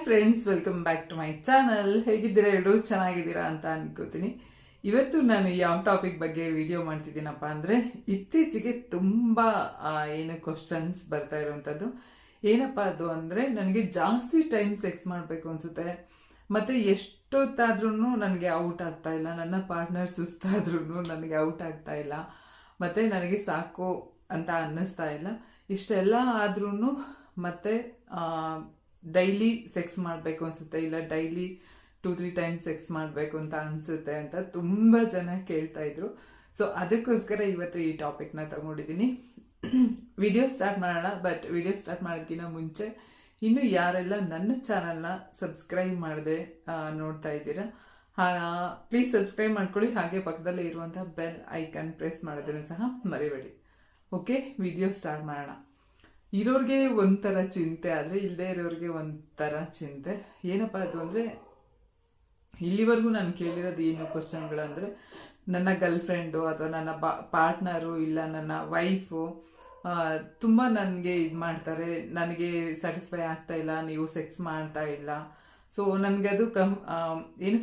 Hi friends, welcome back to my channel. ಹೇಗಿದ್ದೀರಾ? ಎಲ್ಲರೂ ಚೆನ್ನಾಗಿದ್ದೀರಾ ಅಂತ ಅನ್ಕೋತೀನಿ. ಇವತ್ತು ನಾನು ಯಾವ ಟಾಪಿಕ್ ಬಗ್ಗೆ ವಿಡಿಯೋ ಮಾಡ್ತಿದ್ದೀನಪ್ಪ ಅಂದರೆ, ಇತ್ತೀಚೆಗೆ ತುಂಬ ಕ್ವಶನ್ಸ್ ಬರ್ತಾ ಇರುವಂಥದ್ದು. ಏನಪ್ಪ ಅದು ಅಂದರೆ, ನನಗೆ ಜಾಸ್ತಿ ಟೈಮ್ ಸೆಕ್ಸ್ ಮಾಡಬೇಕು ಅನಿಸುತ್ತೆ, ಮತ್ತು ಎಷ್ಟೊತ್ತಾದ್ರೂ ನನಗೆ ಔಟ್ ಆಗ್ತಾ ಇಲ್ಲ. ನನ್ನ ಪಾರ್ಟ್ನರ್ ಸುಸ್ತಾದ್ರೂ ನನಗೆ ಔಟ್ ಆಗ್ತಾ ಇಲ್ಲ, ಮತ್ತು ನನಗೆ ಸಾಕು ಅಂತ ಅನ್ನಿಸ್ತಾ ಇಲ್ಲ. ಇಷ್ಟೆಲ್ಲ ಆದ್ರೂ ಮತ್ತೆ ಡೈಲಿ ಸೆಕ್ಸ್ ಮಾಡಬೇಕು ಅನಿಸುತ್ತೆ, ಇಲ್ಲ ಡೈಲಿ 2-3 ಟೈಮ್ಸ್ ಸೆಕ್ಸ್ ಮಾಡಬೇಕು ಅಂತ ಅನಿಸುತ್ತೆ ಅಂತ ತುಂಬ ಜನ ಕೇಳ್ತಾ ಇದ್ರು. ಸೊ ಅದಕ್ಕೋಸ್ಕರ ಇವತ್ತು ಈ ಟಾಪಿಕ್ನ ತಗೊಂಡಿದ್ದೀನಿ. ವಿಡಿಯೋ ಸ್ಟಾರ್ಟ್ ಮಾಡೋಣ. ಬಟ್ ವಿಡಿಯೋ ಸ್ಟಾರ್ಟ್ ಮಾಡೋದಕ್ಕಿಂತ ಮುಂಚೆ, ಇನ್ನು ಯಾರೆಲ್ಲ ನನ್ನ ಚಾನಲ್ನ ಸಬ್ಸ್ಕ್ರೈಬ್ ಮಾಡದೆ ನೋಡ್ತಾ ಇದ್ದೀರಾ, ಪ್ಲೀಸ್ ಸಬ್ಸ್ಕ್ರೈಬ್ ಮಾಡ್ಕೊಳ್ಳಿ. ಹಾಗೆ ಪಕ್ಕದಲ್ಲೇ ಇರುವಂಥ ಬೆಲ್ ಐಕನ್ ಪ್ರೆಸ್ ಮಾಡೋದನ್ನು ಸಹ ಮರಿಬೇಡಿ. ಓಕೆ, ವಿಡಿಯೋ ಸ್ಟಾರ್ಟ್ ಮಾಡೋಣ. ಇರೋರಿಗೆ ಒಂಥರ ಚಿಂತೆ, ಆದರೆ ಇಲ್ಲದೆ ಇರೋರಿಗೆ ಒಂಥರ ಚಿಂತೆ. ಏನಪ್ಪ ಅದು ಅಂದರೆ, ಇಲ್ಲಿವರೆಗೂ ನಾನು ಕೇಳಿರೋದು ಏನು ಕ್ವಶನ್ಗಳಂದರೆ, ನನ್ನ ಗರ್ಲ್ ಫ್ರೆಂಡು ಅಥವಾ ನನ್ನ ಪಾರ್ಟ್ನರು ಇಲ್ಲ ನನ್ನ ವೈಫು ತುಂಬ ನನಗೆ ಇದು ಮಾಡ್ತಾರೆ, ನನಗೆ ಸ್ಯಾಟಿಸ್ಫೈ ಆಗ್ತಾ ಇಲ್ಲ, ನೀವು ಸೆಕ್ಸ್ ಮಾಡ್ತಾ ಇಲ್ಲ. ಸೊ ನನಗದು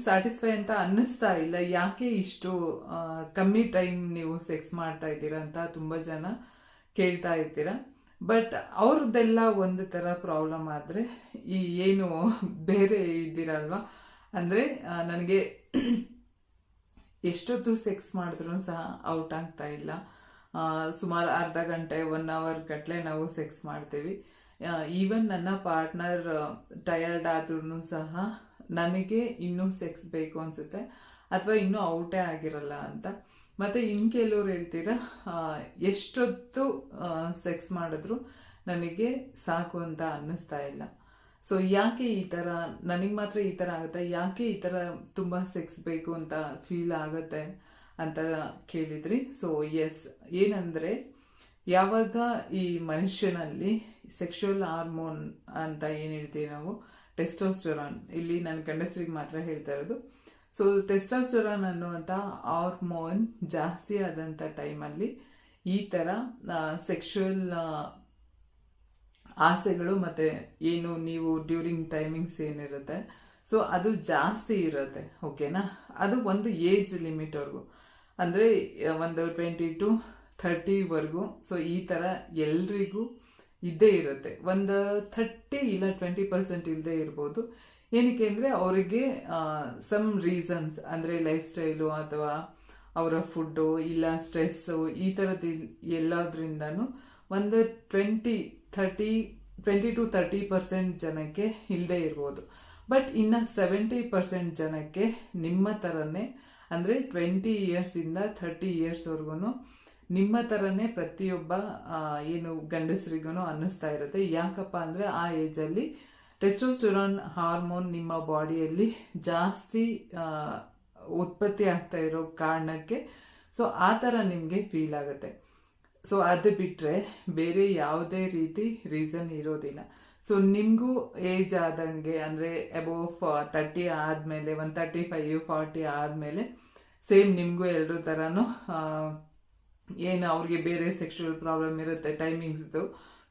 ಸ್ಯಾಟಿಸ್ಫೈ ಅಂತ ಅನ್ನಿಸ್ತಾ ಇಲ್ಲ, ಯಾಕೆ ಇಷ್ಟು ಕಮ್ಮಿ ಟೈಮ್ ನೀವು ಸೆಕ್ಸ್ ಮಾಡ್ತಾ ಇದ್ದೀರಾ ಅಂತ ತುಂಬ ಜನ ಕೇಳ್ತಾ ಇರ್ತೀರ. ಬಟ್ ಅವ್ರದ್ದೆಲ್ಲ ಒಂದು ಥರ ಪ್ರಾಬ್ಲಮ್ ಆದರೆ, ಈ ಬೇರೆ ಇದ್ದೀರಲ್ವ, ಅಂದರೆ ನನಗೆ ಎಷ್ಟೊತ್ತು ಸೆಕ್ಸ್ ಮಾಡಿದ್ರೂ ಸಹ ಔಟ್ ಆಗ್ತಾ ಇಲ್ಲ. ಸುಮಾರು ಅರ್ಧ ಗಂಟೆ 1 ಅವರ್ ಗಟ್ಟಲೆ ನಾವು ಸೆಕ್ಸ್ ಮಾಡ್ತೀವಿ. ಈವನ್ ನನ್ನ ಪಾರ್ಟ್ನರ್ ಟಯರ್ಡ್ ಆದ್ರೂ ಸಹ ನನಗೆ ಇನ್ನೂ ಸೆಕ್ಸ್ ಬೇಕು ಅನಿಸುತ್ತೆ, ಅಥವಾ ಇನ್ನೂ ಔಟೇ ಆಗಿರಲ್ಲ ಅಂತ. ಮತ್ತು ಕೆಲವ್ರು ಹೇಳ್ತೀರಾ, ಎಷ್ಟೊತ್ತು ಸೆಕ್ಸ್ ಮಾಡಿದ್ರು ನನಗೆ ಸಾಕು ಅಂತ ಅನ್ನಿಸ್ತಾ ಇಲ್ಲ. ಸೊ ಯಾಕೆ ಈ ಥರ, ನನಗೆ ಮಾತ್ರ ಈ ಥರ ಆಗುತ್ತೆ, ಯಾಕೆ ಈ ಥರ ತುಂಬ ಸೆಕ್ಸ್ ಬೇಕು ಅಂತ ಫೀಲ್ ಆಗುತ್ತೆ ಅಂತ ಕೇಳಿದ್ರಿ. ಸೊ ಎಸ್, ಏನಂದರೆ, ಯಾವಾಗ ಈ ಮನುಷ್ಯನಲ್ಲಿ ಸೆಕ್ಷುವಲ್ ಹಾರ್ಮೋನ್ ಅಂತ ಏನು ಹೇಳ್ತೀವಿ ನಾವು, ಟೆಸ್ಟೋಸ್ಟೆರಾನ್, ಇಲ್ಲಿ ನಾನು ಗಂಡಸರಿಗೆ ಮಾತ್ರ ಹೇಳ್ತಾ ಇರೋದು. ಸೊ ಟೆಸ್ಟೋಸ್ಟೆರಾನ್ ಅನ್ನುವಂಥ ಹಾರ್ಮೋನ್ ಜಾಸ್ತಿ ಆದಂಥ ಟೈಮಲ್ಲಿ ಈ ಥರ ಸೆಕ್ಷುವಲ್ ಆಸೆಗಳು ಮತ್ತು ನೀವು ಡ್ಯೂರಿಂಗ್ ಟೈಮಿಂಗ್ಸ್ ಏನಿರುತ್ತೆ, ಸೊ ಅದು ಜಾಸ್ತಿ ಇರುತ್ತೆ. ಓಕೆನಾ? ಅದು ಒಂದು ಏಜ್ ಲಿಮಿಟ್ವರೆಗೂ, ಅಂದರೆ ಒಂದು 20 to 30ವರೆಗೂ. ಸೊ ಈ ಥರ ಎಲ್ರಿಗೂ ಇದ್ದೇ ಇರುತ್ತೆ. ಒಂದು 30 ಇಲ್ಲ 20% ಇಲ್ಲದೆ ಇರ್ಬೋದು. ಏನಕ್ಕೆ ಅಂದರೆ, ಅವರಿಗೆ ಸಮ್ ರೀಸನ್ಸ್, ಅಂದರೆ ಲೈಫ್ ಸ್ಟೈಲು ಅಥವಾ ಅವರ ಫುಡ್ಡು ಇಲ್ಲ ಸ್ಟ್ರೆಸ್ಸು, ಈ ಥರದ್ದು ಎಲ್ಲದ್ರಿಂದನೂ ಒಂದು 20 to 30% ಜನಕ್ಕೆ ಇಲ್ಲದೆ ಇರ್ಬೋದು. ಬಟ್ ಇನ್ನು 70% ಜನಕ್ಕೆ ನಿಮ್ಮ ಥರನೇ, ಅಂದರೆ 20 ಇಯರ್ಸಿಂದ 30 ಇಯರ್ಸ್ವರೆಗೂ ನಿಮ್ಮ ಥರನೇ ಪ್ರತಿಯೊಬ್ಬ ಗಂಡಸರಿಗೂ ಅನ್ನಿಸ್ತಾ ಇರುತ್ತೆ. ಯಾಕಪ್ಪ ಅಂದರೆ, ಆ ಏಜಲ್ಲಿ ಟೆಸ್ಟೋಸ್ಟೆರಾನ್ ಹಾರ್ಮೋನ್ ನಿಮ್ಮ ಬಾಡಿಯಲ್ಲಿ ಜಾಸ್ತಿ ಉತ್ಪತ್ತಿ ಆಗ್ತಾ ಇರೋ ಕಾರಣಕ್ಕೆ ಸೊ ಆ ಥರ ನಿಮಗೆ ಫೀಲ್ ಆಗುತ್ತೆ. ಸೊ ಅದು ಬಿಟ್ಟರೆ ಬೇರೆ ಯಾವುದೇ ರೀತಿ ರೀಸನ್ ಇರೋದಿಲ್ಲ. ಸೊ ನಿಮಗೂ ಏಜ್ ಆದಂಗೆ, ಅಂದರೆ ಅಬೋವ್ 30 ಆದಮೇಲೆ, ಒಂದು 35-40 ಆದಮೇಲೆ ಸೇಮ್ ನಿಮಗೂ ಎಲ್ಲರೂ ಥರನೂ ಅವ್ರಿಗೆ ಬೇರೆ ಸೆಕ್ಷುವಲ್ ಪ್ರಾಬ್ಲಮ್ ಇರುತ್ತೆ ಟೈಮಿಂಗ್ಸ್ದು.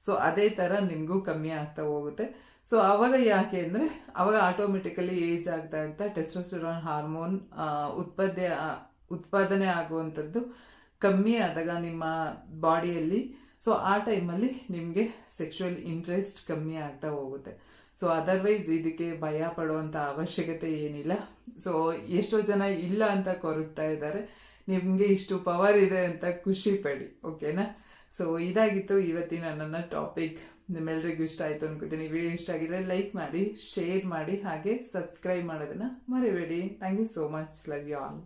ಸೊ ಅದೇ ಥರ ನಿಮಗೂ ಕಮ್ಮಿ ಆಗ್ತಾ ಹೋಗುತ್ತೆ. ಸೊ ಆವಾಗ ಯಾಕೆ ಅಂದರೆ, ಆವಾಗ ಆಟೋಮೆಟಿಕಲಿ ಏಜ್ ಆಗ್ತಾ ಆಗ್ತಾ ಟೆಸ್ಟೋಸ್ಟೆರಾನ್ ಹಾರ್ಮೋನ್ ಉತ್ಪಾದನೆ ಆಗುವಂಥದ್ದು ಕಮ್ಮಿ ಆದಾಗ ನಿಮ್ಮ ಬಾಡಿಯಲ್ಲಿ, ಸೊ ಆ ಟೈಮಲ್ಲಿ ನಿಮಗೆ ಸೆಕ್ಷುವಲ್ ಇಂಟ್ರೆಸ್ಟ್ ಕಮ್ಮಿ ಆಗ್ತಾ ಹೋಗುತ್ತೆ. ಸೊ ಅದರ್ವೈಸ್ ಇದಕ್ಕೆ ಭಯ ಪಡುವಂಥ ಅವಶ್ಯಕತೆ ಏನಿಲ್ಲ. ಸೊ ಎಷ್ಟೋ ಜನ ಇಲ್ಲ ಅಂತ ಕೊರಗ್ತಾ ಇದ್ದಾರೆ, ನಿಮಗೆ ಇಷ್ಟು ಪವರ್ ಇದೆ ಅಂತ ಖುಷಿ ಪಡಿ. ಓಕೆನಾ? ಸೊ ಇದಾಗಿತ್ತು ಇವತ್ತಿನ ನನ್ನ ಟಾಪಿಕ್. ನಿಮ್ಮೆಲ್ಲರಿಗೂ ಇಷ್ಟ ಆಯಿತು ಅನ್ಕೋತೀನಿ. ವಿಡಿಯೋ ಇಷ್ಟ ಆಗಿದ್ರೆ ಲೈಕ್ ಮಾಡಿ, ಶೇರ್ ಮಾಡಿ, ಹಾಗೆ ಸಬ್ಸ್ಕ್ರೈಬ್ ಮಾಡೋದನ್ನು ಮರಿಬೇಡಿ. Thank you so much. Love you all.